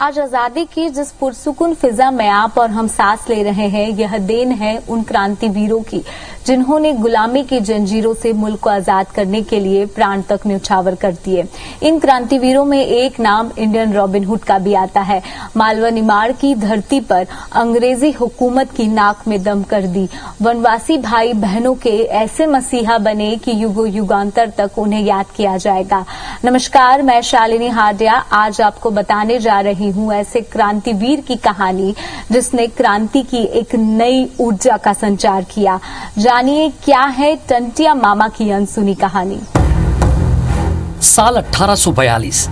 आज आजादी की जिस पुरसुकून फिजा में आप और हम सांस ले रहे हैं, यह देन है उन क्रांतिवीरों की जिन्होंने गुलामी की जंजीरों से मुल्क को आजाद करने के लिए प्राण तक न्यौछावर कर दिए। इन क्रांतिवीरों में एक नाम इंडियन रॉबिन हुड का भी आता है। मालवा निमाड़ की धरती पर अंग्रेजी हुकूमत की नाक में दम कर दी वनवासी भाई बहनों के ऐसे मसीहा बने कि युगो युगांतर तक उन्हें याद किया जाएगा। नमस्कार, मैं शालिनी हाडिया आज आपको बताने जा रही हूं ऐसे क्रांतिवीर की कहानी जिसने क्रांति की एक नई ऊर्जा का संचार किया। जानिए क्या है टंटिया मामा की अनसुनी कहानी। साल 1842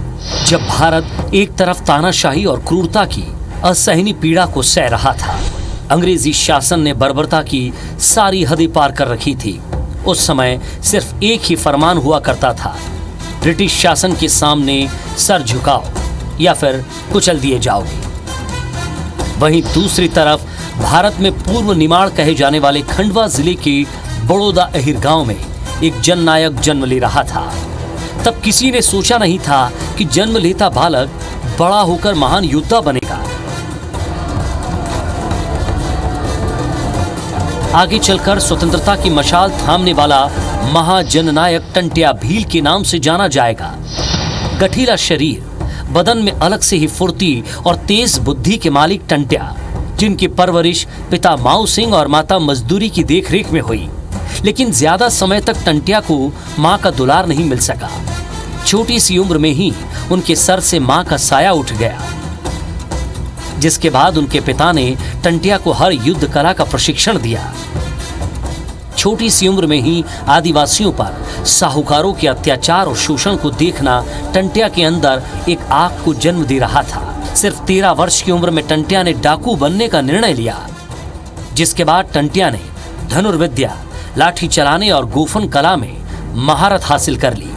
जब भारत एक तरफ तानाशाही और क्रूरता की असहनीय पीड़ा को सह रहा था, अंग्रेजी शासन ने बर्बरता की सारी हदें पार कर रखी थी। उस समय सिर्फ एक ही फरमान हुआ करता था, ब्रिटिश शासन के सामने सर झुकाओ या फिर कुचल दिए जाओगे। वहीं दूसरी तरफ भारत में पूर्व निमाड़ कहे जाने वाले खंडवा जिले के बड़ौदा अहिर गांव में एक जननायक जन्म ले रहा था। तब किसी ने सोचा नहीं था कि जन्म लेता बालक बड़ा होकर महान योद्धा बनेगा। आगे चलकर स्वतंत्रता की मशाल थामने वाला महाजननायक टंटिया भील के नाम से जाना जाएगा। गठीला शरीर, बदन में अलग से ही फुर्ती और तेज बुद्धि के मालिक टंटिया, जिनकी परवरिश पिता माऊ सिंह और माता मजदूरी की देखरेख में हुई, लेकिन ज्यादा समय तक टंटिया को मां का दुलार नहीं मिल सका। छोटी सी उम्र में ही उनके सर से मां का साया उठ गया, जिसके बाद उनके पिता ने टंटिया को हर युद्ध कला का प्रशिक्षण दिया। छोटी सी उम्र में ही आदिवासियों पर साहूकारों के अत्याचार और शोषण को देखना टंटिया के अंदर एक आग को जन्म दे रहा था। सिर्फ 13 वर्ष की उम्र में टंटिया ने डाकू बनने का निर्णय लिया, जिसके बाद टंटिया ने धनुर्विद्या, लाठी चलाने और गोफन कला में महारत हासिल कर ली।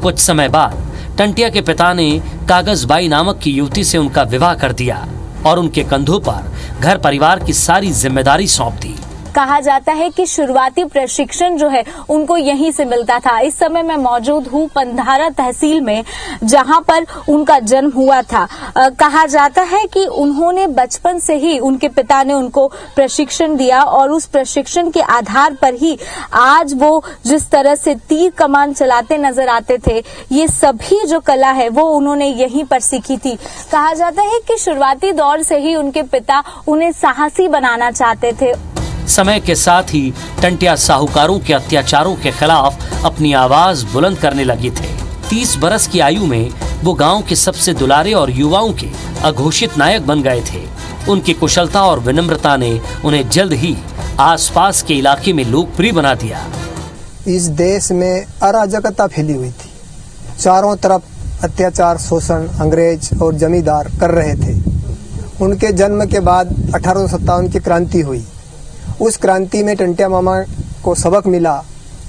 कुछ समय बाद टंटिया के पिता ने कागजबाई नामक की युवती से उनका विवाह कर दिया और उनके कंधों पर घर परिवार की सारी जिम्मेदारी सौंप दी। कहा जाता है कि शुरुआती प्रशिक्षण जो है उनको यहीं से मिलता था। इस समय मैं मौजूद हूँ पंधारा तहसील में, जहाँ पर उनका जन्म हुआ था। कहा जाता है कि उन्होंने बचपन से ही उनके पिता ने उनको प्रशिक्षण दिया और उस प्रशिक्षण के आधार पर ही आज वो जिस तरह से तीर कमान चलाते नजर आते थे, ये सभी जो कला है वो उन्होंने यहीं पर सीखी थी। कहा जाता है कि शुरुआती दौर से ही उनके पिता उन्हें साहसी बनाना चाहते थे। समय के साथ ही टंटिया साहूकारों के अत्याचारों के खिलाफ अपनी आवाज बुलंद करने लगे थे। 30 बरस की आयु में वो गांव के सबसे दुलारे और युवाओं के अघोषित नायक बन गए थे। उनकी कुशलता और विनम्रता ने उन्हें जल्द ही आसपास के इलाके में लोकप्रिय बना दिया। इस देश में अराजकता फैली हुई थी। चारों तरफ अत्याचार, शोषण अंग्रेज और जमींदार कर रहे थे। उनके जन्म के बाद 1857 की क्रांति हुई। उस क्रांति में टंटिया मामा को सबक मिला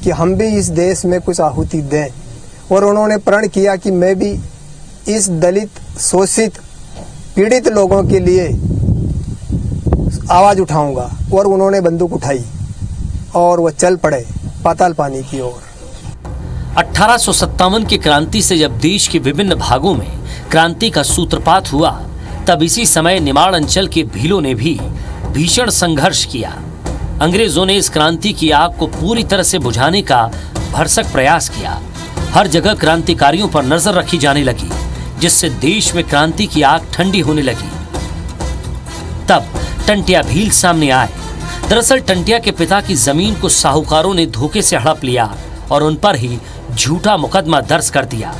कि हम भी इस देश में कुछ आहुति दें, और उन्होंने प्रण किया कि मैं भी इस दलित, शोषित, पीड़ित लोगों के लिए आवाज उठाऊंगा। और उन्होंने बंदूक उठाई और वह चल पड़े पाताल पानी की ओर। 1857 की क्रांति से जब देश के विभिन्न भागों में क्रांति का सूत्रपात हुआ, तब इसी समय निमाड़ अंचल के भीलों ने भी भीषण संघर्ष किया। अंग्रेजों ने इस क्रांति की आग को पूरी तरह से बुझाने का भरसक प्रयास किया। हर जगह क्रांतिकारियों पर नजर रखी जाने लगी, जिससे देश में क्रांति की आग ठंडी होने लगी। तब टंटिया भील सामने आए। दरअसल टंटिया के पिता की जमीन को साहूकारों ने धोखे से हड़प लिया और उन पर ही झूठा मुकदमा दर्ज कर दिया।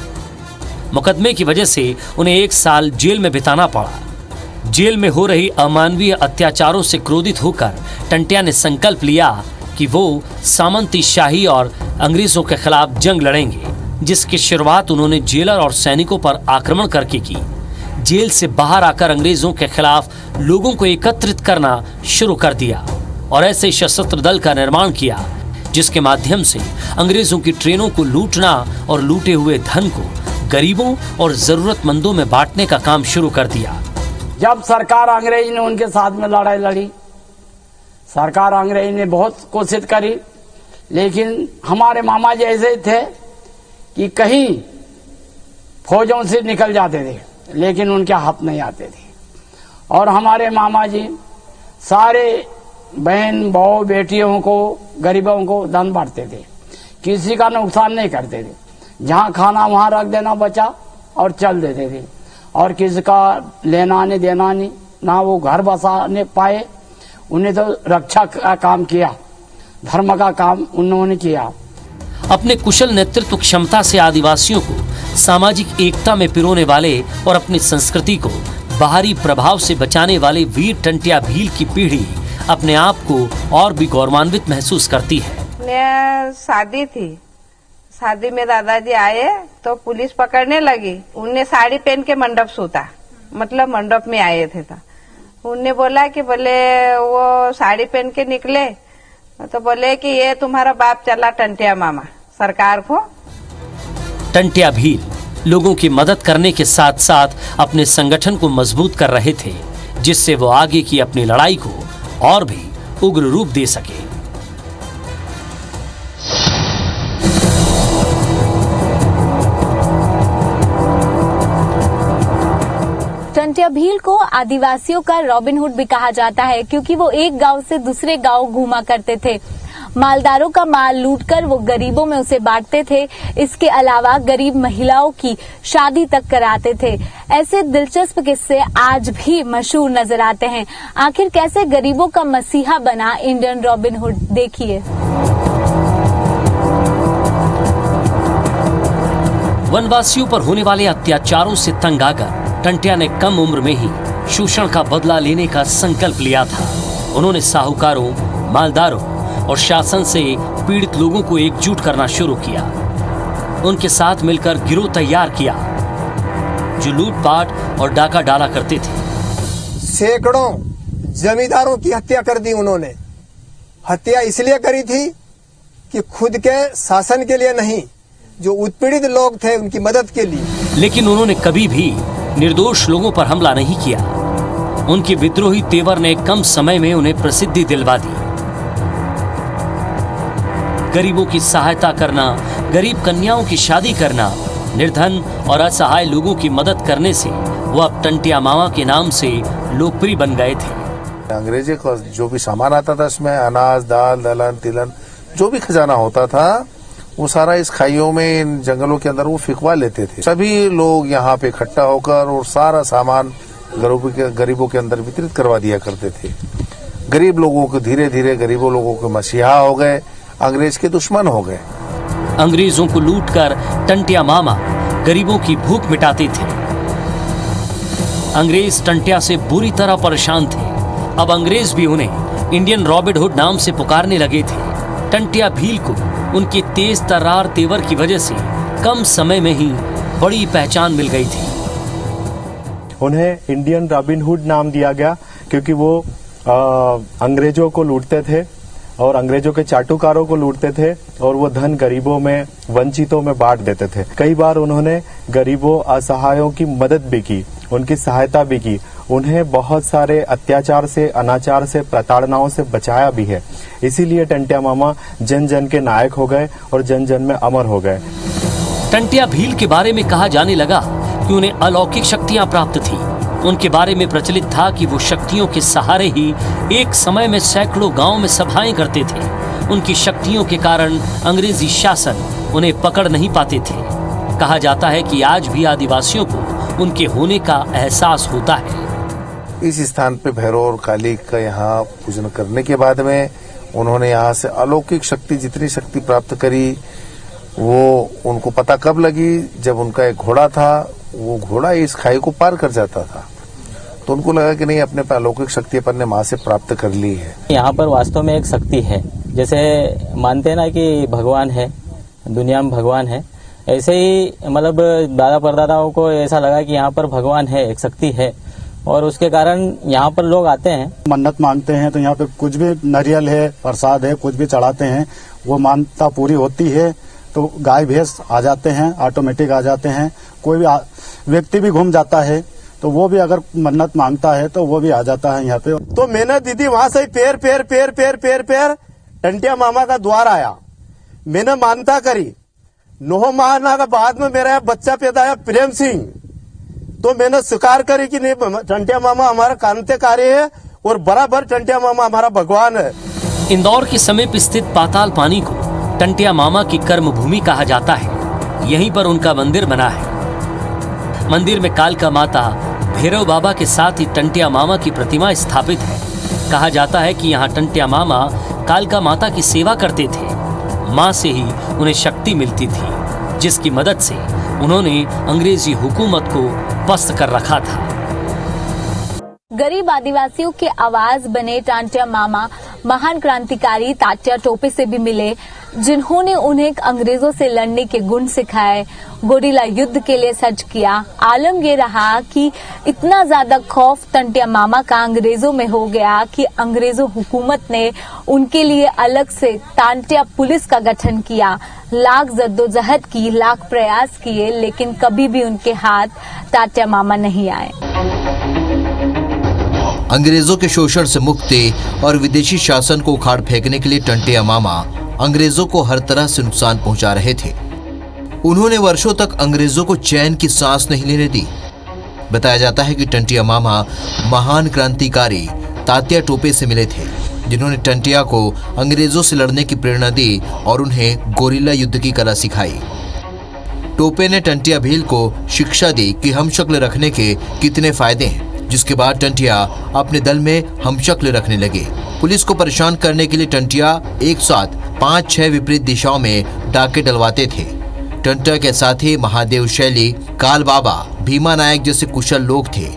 मुकदमे की वजह से उन्हें 1 साल जेल में बिताना पड़ा। जेल में हो रही अमानवीय अत्याचारों से क्रोधित होकर टंटिया ने संकल्प लिया कि वो सामंती शाही और अंग्रेजों के खिलाफ जंग लड़ेंगे, जिसकी शुरुआत उन्होंने जेलर और सैनिकों पर आक्रमण करके की। जेल से बाहर आकर अंग्रेजों के खिलाफ लोगों को एकत्रित करना शुरू कर दिया और ऐसे सशस्त्र दल का निर्माण किया, जिसके माध्यम से अंग्रेजों की ट्रेनों को लूटना और लूटे हुए धन को गरीबों और जरूरतमंदों में बांटने का काम शुरू कर दिया। जब सरकार अंग्रेज ने उनके साथ में लड़ाई लड़ी, सरकार अंग्रेज ने बहुत कोशिश करी, लेकिन हमारे मामा जी ऐसे थे कि कहीं फौजों से निकल जाते थे। लेकिन उनके हाथ नहीं आते थे। और हमारे मामा जी सारे बहन बहू बेटियों को गरीबों को दान बांटते थे, किसी का नुकसान नहीं करते थे। जहाँ खाना वहाँ रख देना बचा और चल देते थे, और किसी का लेना नहीं देना नहीं, ना वो घर बसाने पाए। उन्हें तो रक्षा का काम किया, धर्म का काम उन्होंने किया। अपने कुशल नेतृत्व क्षमता से आदिवासियों को सामाजिक एकता में पिरोने वाले और अपनी संस्कृति को बाहरी प्रभाव से बचाने वाले वीर टंट्या भील की पीढ़ी अपने आप को और भी गौरवान्वित महसूस करती है। शादी थी, शादी में दादाजी आए तो पुलिस पकड़ने लगी। उनने साड़ी पहन के मंडप सूता, मतलब मंडप में आए थे। उनने बोला कि बोले वो साड़ी पहन के निकले तो बोले कि ये तुम्हारा बाप चला टंट्या मामा सरकार को। टंट्या भील लोगों की मदद करने के साथ साथ अपने संगठन को मजबूत कर रहे थे, जिससे वो आगे की अपनी लड़ाई को और भी उग्र रूप दे सके। टंट्या भील को आदिवासियों का रॉबिनहुड भी कहा जाता है, क्योंकि वो एक गांव से दूसरे गांव घूमा करते थे। मालदारों का माल लूटकर वो गरीबों में उसे बांटते थे। इसके अलावा गरीब महिलाओं की शादी तक कराते थे। ऐसे दिलचस्प किस्से आज भी मशहूर नजर आते हैं। आखिर कैसे गरीबों का मसीहा बना इंडियन रॉबिनहुड, देखिए। वनवासियों पर होने वाले अत्याचारों से तंग आकर टंट्या ने कम उम्र में ही शोषण का बदला लेने का संकल्प लिया था। उन्होंने साहूकारों, मालदारों और शासन से पीड़ित लोगों को एकजुट करना शुरू किया। उनके साथ मिलकर गिरोह तैयार किया जो लूटपाट और डाका डाला करते थे। सैकड़ों जमींदारों की हत्या कर दी उन्होंने। हत्या इसलिए करी थी कि खुद के शासन के लिए नहीं, जो उत्पीड़ित लोग थे उनकी मदद के लिए। लेकिन उन्होंने कभी भी निर्दोष लोगों पर हमला नहीं किया। उनके विद्रोही तेवर ने कम समय में उन्हें प्रसिद्धि दिलवा दी। गरीबों की सहायता करना, गरीब कन्याओं की शादी करना, निर्धन और असहाय लोगों की मदद करने से वो अब टंट्या मामा के नाम से लोकप्रिय बन गए थे। अंग्रेजी का जो भी सामान आता था इसमें अनाज, दाल, दलहन, तिलहन, जो भी खजाना होता था वो सारा इस खाइयों में, इन जंगलों के अंदर वो फिकवा लेते थे। सभी लोग यहाँ पे इकट्ठा होकर और सारा सामान गरीबों के अंदर वितरित करवा दिया करते थे। गरीब लोगों को धीरे धीरे गरीबों लोगों के मसीहा हो गए, अंग्रेज के दुश्मन हो गए। अंग्रेजों को लूटकर टंट्या मामा गरीबों की भूख मिटाते थे। अंग्रेज टंट्या से बुरी तरह परेशान थे। अब अंग्रेज भी उन्हें इंडियन रॉबिनहुड नाम से पुकारने लगे थे। टंट्या भील को उनके तेज तर्रार तेवर की वजह से कम समय में ही बड़ी पहचान मिल गई थी। उन्हें इंडियन रॉबिनहुड नाम दिया गया क्योंकि वो अंग्रेजों को लूटते थे और अंग्रेजों के चाटुकारों को लूटते थे और वो धन गरीबों में, वंचितों में बांट देते थे। कई बार उन्होंने गरीबों, असहायों की मदद भी की, उनकी सहायता भी की। उन्हें बहुत सारे अत्याचार से, अनाचार से, प्रताड़नाओं से बचाया भी है। इसीलिए टंट्या मामा जन जन के नायक हो गए और जन जन में अमर हो गए। टंट्या भील के बारे में कहा जाने लगा कि उन्हें अलौकिक शक्तियां प्राप्त थी। उनके बारे में प्रचलित था कि वो शक्तियों के सहारे ही एक समय में सैकड़ों गांव में सभाएं करते थे। उनकी शक्तियों के कारण अंग्रेजी शासन उन्हें पकड़ नहीं पाते थे। कहा जाता है कि आज भी आदिवासियों को उनके होने का एहसास होता है। इस स्थान पे भैरव और काली का यहाँ पूजन करने के बाद में उन्होंने यहाँ से अलौकिक शक्ति, जितनी शक्ति प्राप्त करी, वो उनको पता कब लगी, जब उनका एक घोड़ा था, वो घोड़ा इस खाई को पार कर जाता था। तो उनको लगा कि नहीं, अपने पे अलौकिक शक्ति अपन ने माँ से प्राप्त कर ली है। यहाँ पर वास्तव में एक शक्ति है। जैसे मानते हैं ना कि भगवान है, दुनिया में भगवान है, ऐसे ही मतलब दादा परदादाओं को ऐसा लगा कि यहाँ पर भगवान है, एक शक्ति है, और उसके कारण यहाँ पर लोग आते हैं, मन्नत मांगते हैं। तो यहाँ पे कुछ भी नारियल है, प्रसाद है, कुछ भी चढ़ाते हैं, वो मान्यता पूरी होती है तो गाय भैंस आ जाते हैं, ऑटोमेटिक आ जाते हैं। कोई भी व्यक्ति भी घूम जाता है तो वो भी अगर मन्नत मांगता है तो वो भी आ जाता है यहाँ पे। तो मैंने दीदी वहां से पैर पैर पैर पैर पैर पैर टंट्या मामा का द्वार आया, मैंने मानता करी। 9 महीना के बाद में मेरा बच्चा पैदा आया, प्रेम सिंह। तो मैंने स्वीकार करी कि नहीं, टंटिया मामा हमारा क्रांतिकारी है और बराबर टंटिया मामा हमारा भगवान है। इंदौर के समीप स्थित पाताल पानी को टंटिया मामा की कर्म भूमि कहा जाता है। यहीं पर उनका मंदिर बना है। मंदिर में कालका माता, भैरव बाबा के साथ ही टंटिया मामा की प्रतिमा स्थापित है। कहा जाता है कि यहाँ टंटिया मामा कालका माता की सेवा करते थे। माँ से ही उन्हें शक्ति मिलती थी, जिसकी मदद से उन्होंने अंग्रेजी हुकूमत को पस्त कर रखा था। गरीब आदिवासियों के आवाज बने टांटिया मामा महान क्रांतिकारी तात्या टोपे से भी मिले, जिन्होंने उन्हें अंग्रेजों से लड़ने के गुण सिखाए, गोरिल्ला युद्ध के लिए सज्ज किया। आलम ये रहा कि इतना ज्यादा खौफ टांटिया मामा का अंग्रेजों में हो गया कि अंग्रेजों हुकूमत ने उनके लिए अलग से टांटिया पुलिस का गठन किया। लाख जद्दोजहद की, लाख प्रयास किए, लेकिन कभी भी उनके हाथ टांटिया मामा नहीं आए। अंग्रेजों के शोषण से मुक्ति और विदेशी शासन को उखाड़ फेंकने के लिए टंटिया मामा अंग्रेजों को हर तरह से नुकसान पहुंचा रहे थे। उन्होंने वर्षों तक अंग्रेजों को चैन की सांस नहीं लेने दी। बताया जाता है कि टंटिया मामा महान क्रांतिकारी तात्या टोपे से मिले थे, जिन्होंने टंटिया को अंग्रेजों से लड़ने की प्रेरणा दी और उन्हें गोरिल्ला युद्ध की कला सिखाई। टोपे ने टंटिया भील को शिक्षा दी कि हमशक्ल रखने के कितने फायदे हैं, जिसके बाद टंटिया अपने दल में हमशक्ल रखने लगे। पुलिस को परेशान करने के लिए टंटिया एक साथ 5-6 विपरीत दिशाओं में डाके डलवाते थे। टंटिया के साथी महादेव शैली, काल बाबा, भीमा नायक जैसे कुशल लोग थे।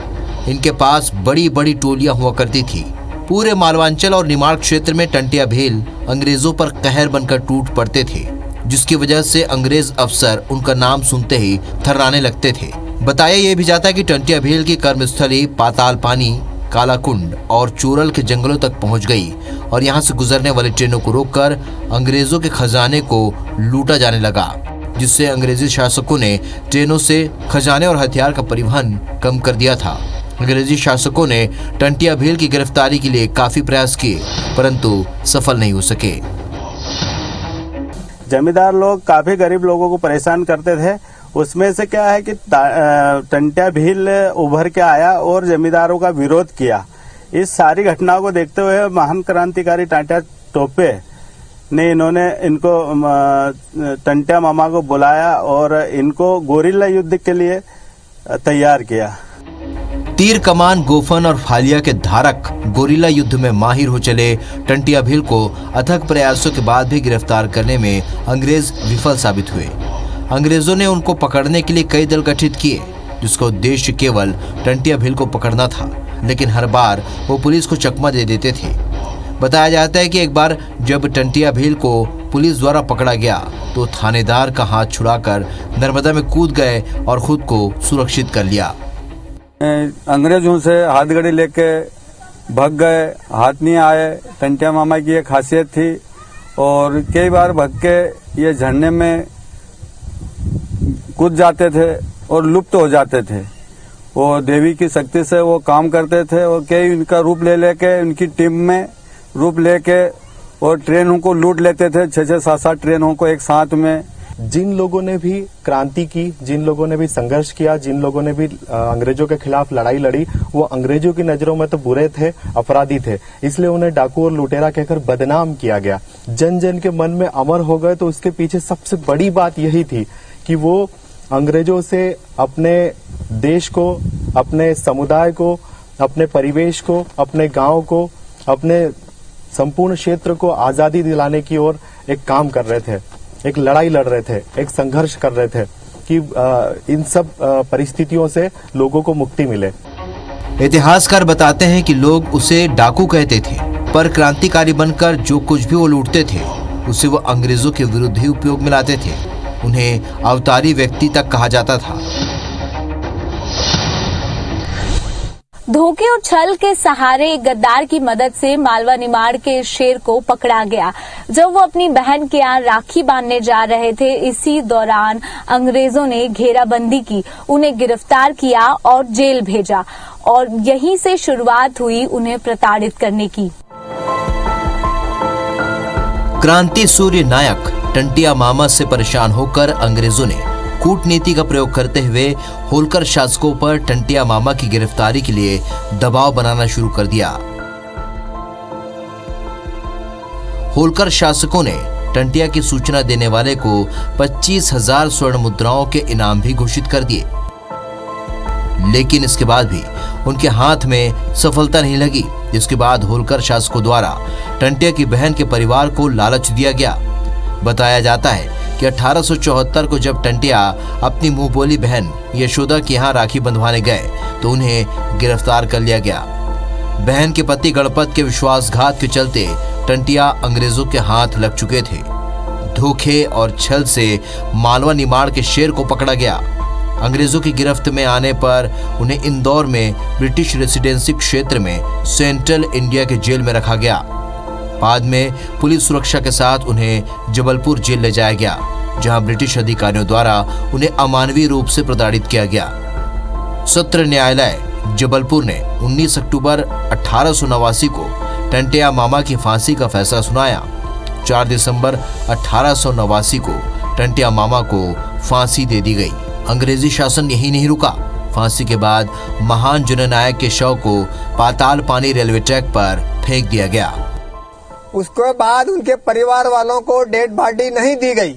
इनके पास बड़ी बड़ी टोलियां हुआ करती थी। पूरे मालवांचल और निमाड़ क्षेत्र में टंटिया भील अंग्रेजों पर कहर बनकर टूट पड़ते थे, जिसकी वजह से अंग्रेज अफसर उनका नाम सुनते ही थर्राने लगते थे। बताया यह भी जाता है कि टंटिया भील की कर्मस्थली पाताल पानी, कालाकुंड और चूरल के जंगलों तक पहुंच गई और यहां से गुजरने वाली ट्रेनों को रोककर अंग्रेजों के खजाने को लूटा जाने लगा, जिससे अंग्रेजी शासकों ने ट्रेनों से खजाने और हथियार का परिवहन कम कर दिया था। अंग्रेजी शासकों ने टंटिया भील की गिरफ्तारी के लिए काफी प्रयास किए, परंतु सफल नहीं हो सके। जमींदार लोग काफी गरीब लोगों को परेशान करते थे। उसमें से क्या है कि टंटिया भील उभर के आया और जमींदारों का विरोध किया। इस सारी घटनाओं को देखते हुए महान क्रांतिकारी टांटिया टोपे ने इनको टंटिया मामा को बुलाया और इनको गोरिल्ला युद्ध के लिए तैयार किया। तीर कमान, गोफन और फालिया के धारक गोरिल्ला युद्ध में माहिर हो चले टंटिया भील को अथक प्रयासों के बाद भी गिरफ्तार करने में अंग्रेज विफल साबित हुए। अंग्रेजों ने उनको पकड़ने के लिए कई दल गठित किए, जिसका उद्देश्य केवल टंटिया भील को पकड़ना था, लेकिन हर बार वो पुलिस को चकमा दे देते थे। बताया जाता है कि एक बार जब टंटिया भील को पुलिस द्वारा पकड़ा गया तो थानेदार का हाथ छुड़ाकर नर्मदा में कूद गए और खुद को सुरक्षित कर लिया। अंग्रेजों से हाथगड़ी लेके भाग गए, हाथ नहीं आए। टंटिया मामा की ये खासियत थी और कई बार भाग के ये झरने में कूद जाते थे और लुप्त हो जाते थे। वो देवी की शक्ति से वो काम करते थे और कई उनका रूप ले लेके, उनकी टीम में रूप लेके और ट्रेनों को लूट लेते थे। 6-7 ट्रेनों को एक साथ में। जिन लोगों ने भी क्रांति की, जिन लोगों ने भी संघर्ष किया, जिन लोगों ने भी अंग्रेजों के खिलाफ लड़ाई लड़ी, वो अंग्रेजों की नजरों में तो बुरे थे, अपराधी थे, इसलिए उन्हें डाकू और लुटेरा कहकर बदनाम किया गया। जन जन के मन में अमर हो गए। तो उसके पीछे सबसे बड़ी बात यही थी कि वो अंग्रेजों से अपने देश को, अपने समुदाय को, अपने परिवेश को, अपने गांव को, अपने संपूर्ण क्षेत्र को आजादी दिलाने की ओर एक काम कर रहे थे, एक लड़ाई लड़ रहे थे, एक संघर्ष कर रहे थे कि इन सब परिस्थितियों से लोगों को मुक्ति मिले। इतिहासकार बताते हैं कि लोग उसे डाकू कहते थे, पर क्रांतिकारी बनकर जो कुछ भी वो लूटते थे उसे वो अंग्रेजों के विरुद्ध ही उपयोग में लाते थे। उन्हें अवतारी व्यक्ति तक कहा जाता था। धोखे और छल के सहारे एक गद्दार की मदद से मालवा निमाड़ के शेर को पकड़ा गया। जब वो अपनी बहन के यहाँ राखी बांधने जा रहे थे, इसी दौरान अंग्रेजों ने घेराबंदी की, उन्हें गिरफ्तार किया और जेल भेजा और यहीं से शुरुआत हुई उन्हें प्रताड़ित करने की। क्रांति सूर्य नायक टंटिया मामा से परेशान होकर अंग्रेजों ने कूटनीति का प्रयोग करते हुए होलकर शासकों पर टंटिया मामा की गिरफ्तारी के लिए दबाव बनाना शुरू कर दिया। होलकर शासकों ने टंटिया की सूचना देने वाले को 25,000 स्वर्ण मुद्राओं के इनाम भी घोषित कर दिए। लेकिन इसके बाद भी उनके हाथ में सफलता नहीं लगी, जिसके बाद होलकर शासकों द्वारा टंटिया की बहन के परिवार को लालच दिया गया। बताया जाता है कि 1874 को जब टंटिया अपनी मुंहबोली बहन यशोदा के यहाँ राखी बंधवाने गए तो उन्हें गिरफ्तार कर लिया गया। बहन के पति गणपत के विश्वासघात के चलते टंटिया अंग्रेजों के हाथ लग चुके थे। धोखे और छल से मालवा निमाड़ के शेर को पकड़ा गया। अंग्रेजों की गिरफ्त में आने पर उन्हें इंदौर में ब्रिटिश रेसिडेंसी क्षेत्र में सेंट्रल इंडिया के जेल में रखा गया। बाद में पुलिस सुरक्षा के साथ उन्हें जबलपुर जेल ले जाया गया, जहां ब्रिटिश अधिकारियों द्वारा उन्हें अमानवीय रूप से प्रताड़ित किया गया। सत्र न्यायालय जबलपुर ने 19 अक्टूबर 1889 को टंटिया मामा की फांसी का फैसला सुनाया। 4 दिसंबर 1889 को टंटिया मामा को फांसी दे दी गई। अंग्रेजी शासन यही नहीं रुका। फांसी के बाद महान जननायक के शव को पाताल पानी रेलवे ट्रैक पर फेंक दिया गया। उसके बाद उनके परिवार वालों को डेड बॉडी नहीं दी गई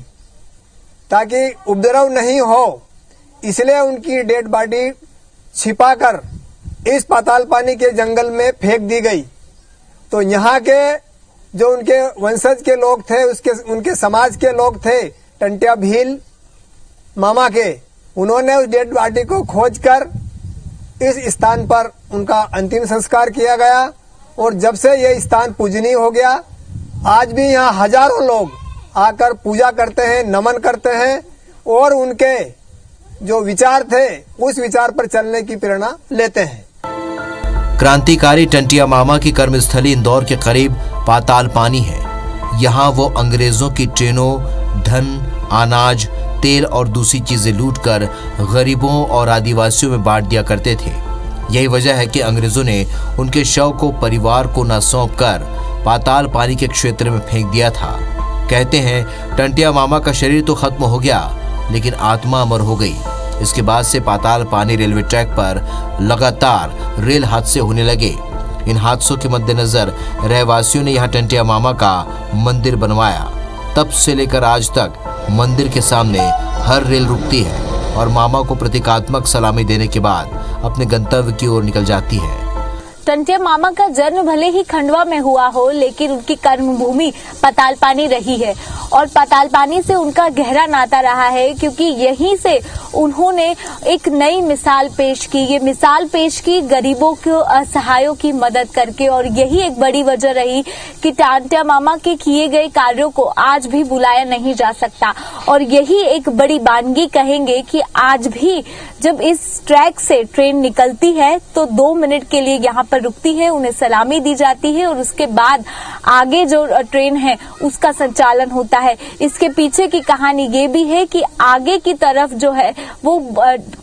ताकि उपद्रव नहीं हो, इसलिए उनकी डेड बॉडी छिपाकर इस पाताल पानी के जंगल में फेंक दी गई। तो यहाँ के जो उनके वंशज के लोग थे, उनके समाज के लोग थे टंटिया भील मामा के, उन्होंने उस डेड बॉडी को खोजकर इस स्थान पर उनका अंतिम संस्कार किया गया। और जब से यह स्थान पूजनीय हो गया, आज भी यहाँ हजारों लोग आकर पूजा करते हैं, नमन करते हैं और उनके जो विचार थे उस विचार पर चलने की प्रेरणा लेते हैं। क्रांतिकारी टंटिया मामा की कर्मस्थली इंदौर के करीब पाताल पानी है। यहाँ वो अंग्रेजों की ट्रेनों, धन, अनाज, तेल और दूसरी चीजें लूटकर गरीबों और आदिवासियों में बांट दिया करते थे। यही वजह है कि अंग्रेजों ने उनके शव को परिवार को न सौंप कर पाताल पानी के क्षेत्र में फेंक दिया था। कहते हैं टंटिया मामा का शरीर तो खत्म हो गया, लेकिन आत्मा अमर हो गई। इसके बाद से पाताल पानी रेलवे ट्रैक पर लगातार रेल हादसे होने लगे। इन हादसों के मद्देनजर रहवासियों ने यहाँ टंटिया मामा का मंदिर बनवाया। तब से लेकर आज तक मंदिर के सामने हर रेल रुकती है और मामा को प्रतीकात्मक सलामी देने के बाद अपने गंतव्य की ओर निकल जाती है। टंटिया मामा का जन्म भले ही खंडवा में हुआ हो, लेकिन उनकी कर्मभूमि पातालपानी रही है और पातालपानी से उनका गहरा नाता रहा है, क्योंकि यहीं से उन्होंने एक नई मिसाल पेश की। ये मिसाल पेश की गरीबों को, असहायों की मदद करके, और यही एक बड़ी वजह रही कि टंटिया मामा के किए गए कार्यों को आज भी बुलाया नहीं जा सकता। और यही एक बड़ी बानगी कहेंगे कि आज भी जब इस ट्रैक से ट्रेन निकलती है तो 2 मिनट के लिए यहाँ पर रुकती है, उन्हें सलामी दी जाती है और उसके बाद आगे जो ट्रेन है उसका संचालन होता है। इसके पीछे की कहानी ये भी है कि आगे की तरफ जो है वो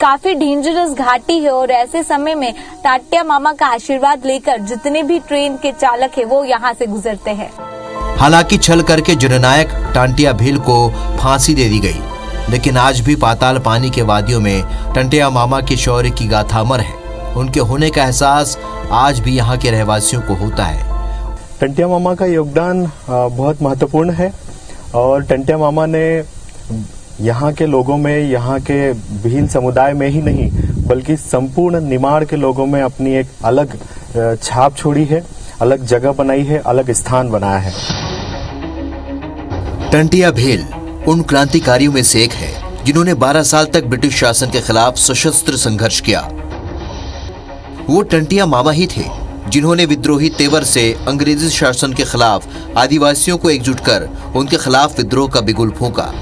काफी डेंजरस घाटी है और ऐसे समय में टंटिया मामा का आशीर्वाद लेकर जितने भी ट्रेन के चालक है वो यहाँ से गुजरते हैं। हालांकि छल करके जननायक टंटिया भील को फांसी दे दी गई, लेकिन आज भी पाताल पानी के वादियों में टंटिया मामा के शौर्य की गाथा अमर है। उनके होने का एहसास आज भी यहाँ के रहवासियों को होता है। टंटिया मामा का योगदान बहुत महत्वपूर्ण है और टंटिया मामा ने यहाँ के लोगों में, यहाँ के भील समुदाय में ही नहीं बल्कि संपूर्ण निमाड़ के लोगों में अपनी एक अलग छाप छोड़ी है, अलग जगह बनाई है, अलग स्थान बनाया है। टंटिया भील उन क्रांतिकारियों में से एक है जिन्होंने 12 साल तक ब्रिटिश शासन के खिलाफ सशस्त्र संघर्ष किया। वो टंटिया मामा ही थे जिन्होंने विद्रोही तेवर से अंग्रेजी शासन के खिलाफ आदिवासियों को एकजुट कर उनके खिलाफ विद्रोह का बिगुल फूंका।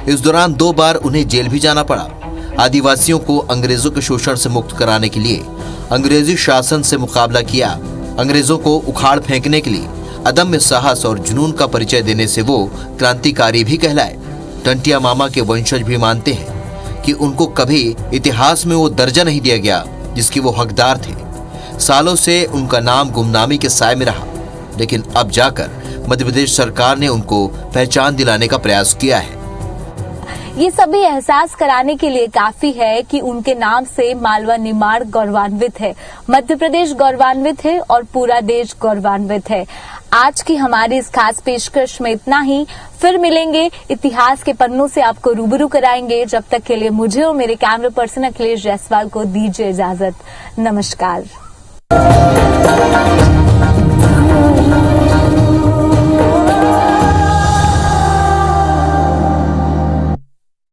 इस दौरान 2 बार उन्हें जेल भी जाना पड़ा। आदिवासियों को अंग्रेजों के शोषण से मुक्त कराने के लिए अंग्रेजी शासन से मुकाबला किया। अंग्रेजों को उखाड़ फेंकने के लिए अदम्य साहस और जुनून का परिचय देने से वो क्रांतिकारी भी कहलाए। टंटिया मामा के वंशज भी मानते हैं कि उनको कभी इतिहास में वो दर्जा नहीं दिया गया जिसकी वो हकदार थे। सालों से उनका नाम गुमनामी के साए में रहा, लेकिन अब जाकर मध्य प्रदेश सरकार ने उनको पहचान दिलाने का प्रयास किया है। ये सभी एहसास कराने के लिए काफी है कि उनके नाम से मालवा निमाड़ गौरवान्वित है, मध्य प्रदेश गौरवान्वित है और पूरा देश गौरवान्वित है। आज की हमारी इस खास पेशकश में इतना ही। फिर मिलेंगे, इतिहास के पन्नों से आपको रूबरू कराएंगे। जब तक के लिए मुझे और मेरे कैमरा पर्सन अखिलेश जायसवाल को दीजिए इजाजत। नमस्कार।